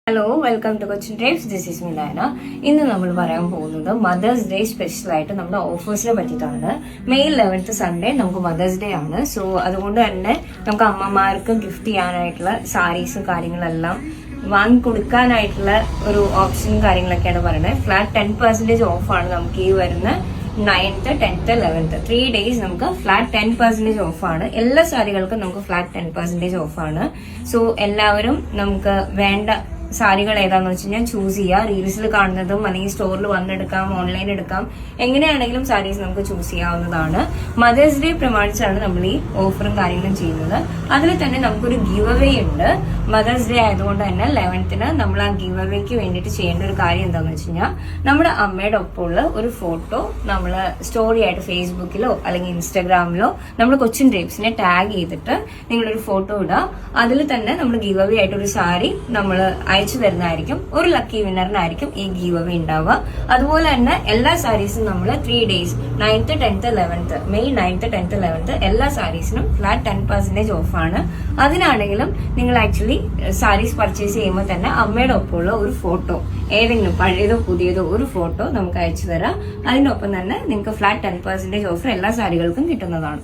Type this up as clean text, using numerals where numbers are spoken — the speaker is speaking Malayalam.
Hello welcome to Cochin drives. This is Milana. ഇന്ന് നമ്മൾ പറയാൻ പോകുന്നത് മദേഴ്സ് ഡേ സ്പെഷ്യൽ ആയിട്ട് നമ്മുടെ ഓഫേഴ്സിനെ പറ്റിയിട്ടാണ്. മെയ് 11th സൺഡേ നമുക്ക് മദേഴ്സ് ഡേ ആണ്. സോ അതുകൊണ്ട് തന്നെ നമുക്ക് അമ്മമാർക്ക് ഗിഫ്റ്റ് ചെയ്യാനായിട്ടുള്ള സാരീസും കാര്യങ്ങളെല്ലാം വാങ്ങി കൊടുക്കാനായിട്ടുള്ള ഒരു ഓപ്ഷനും കാര്യങ്ങളൊക്കെയാണ് പറയുന്നത്. ഫ്ലാറ്റ് 10% ഓഫാണ് നമുക്ക് ഈ വരുന്ന 9th, 10th, 11th 3 days നമുക്ക് ഫ്ലാറ്റ് 10% ഓഫാണ്. എല്ലാ സാരികൾക്കും നമുക്ക് ഫ്ലാറ്റ് 10% ഓഫാണ്. സോ എല്ലാവരും നമുക്ക് വേണ്ട സാരികൾ ഏതാന്ന് വെച്ച് കഴിഞ്ഞാൽ ചൂസ് ചെയ്യുക. റീൽസിൽ കാണുന്നതും അല്ലെങ്കിൽ സ്റ്റോറിൽ വന്നെടുക്കാം, ഓൺലൈൻ എടുക്കാം, എങ്ങനെയാണെങ്കിലും സാരീസ് നമുക്ക് ചൂസ് ചെയ്യാവുന്നതാണ്. മദേഴ്സ് ഡേ പ്രമാണിച്ചാണ് നമ്മൾ ഈ ഓഫറും കാര്യങ്ങളും ചെയ്യുന്നത്. അതിൽ തന്നെ നമുക്കൊരു ഗീവ് അവേ ഉണ്ട്. മദേഴ്സ് ഡേ ആയതുകൊണ്ട് തന്നെ 11th നമ്മൾ ആ ഗീവ് അവേക്ക് വേണ്ടിയിട്ട് ചെയ്യേണ്ട ഒരു കാര്യം എന്താണെന്ന് വെച്ച് കഴിഞ്ഞാൽ നമ്മുടെ അമ്മയുടെ ഒപ്പമുള്ള ഒരു ഫോട്ടോ നമ്മൾ സ്റ്റോറി ആയിട്ട് ഫേസ്ബുക്കിലോ അല്ലെങ്കിൽ ഇൻസ്റ്റാഗ്രാമിലോ നമ്മൾ കൊച്ചിൻ ഡ്രൈവ്സിനെ ടാഗ് ചെയ്തിട്ട് നിങ്ങളൊരു ഫോട്ടോ ഇടുക. അതിൽ തന്നെ നമ്മൾ ഗീവ് അവേ ആയിട്ട് ഒരു സാരി നമ്മൾ അയച്ചു തരുന്നതായിരിക്കും. ഒരു ലക്കി വിന്നറിനായിരിക്കും ഈ ഗീവ് അവേ ഉണ്ടാവുക. അതുപോലെ തന്നെ എല്ലാ സാരീസും നമ്മൾ 3 days 9th, 10th, 11th May 9th, 10th, 11th എല്ലാ സാരീസിനും ഫ്ലാറ്റ് 10% ഓഫാണ്. അതിനാണെങ്കിലും നിങ്ങൾ ആക്ച്വലി സാരീസ് പർച്ചേസ് ചെയ്യുമ്പോൾ തന്നെ അമ്മയുടെ ഒപ്പമുള്ള ഒരു ഫോട്ടോ, ഏതെങ്കിലും പഴയതോ പുതിയതോ ഒരു ഫോട്ടോ നമുക്ക് അയച്ചു തരാം. അതിനൊപ്പം തന്നെ നിങ്ങൾക്ക് ഫ്ലാറ്റ് 10% ഓഫർ എല്ലാ സാരികൾക്കും കിട്ടുന്നതാണ്.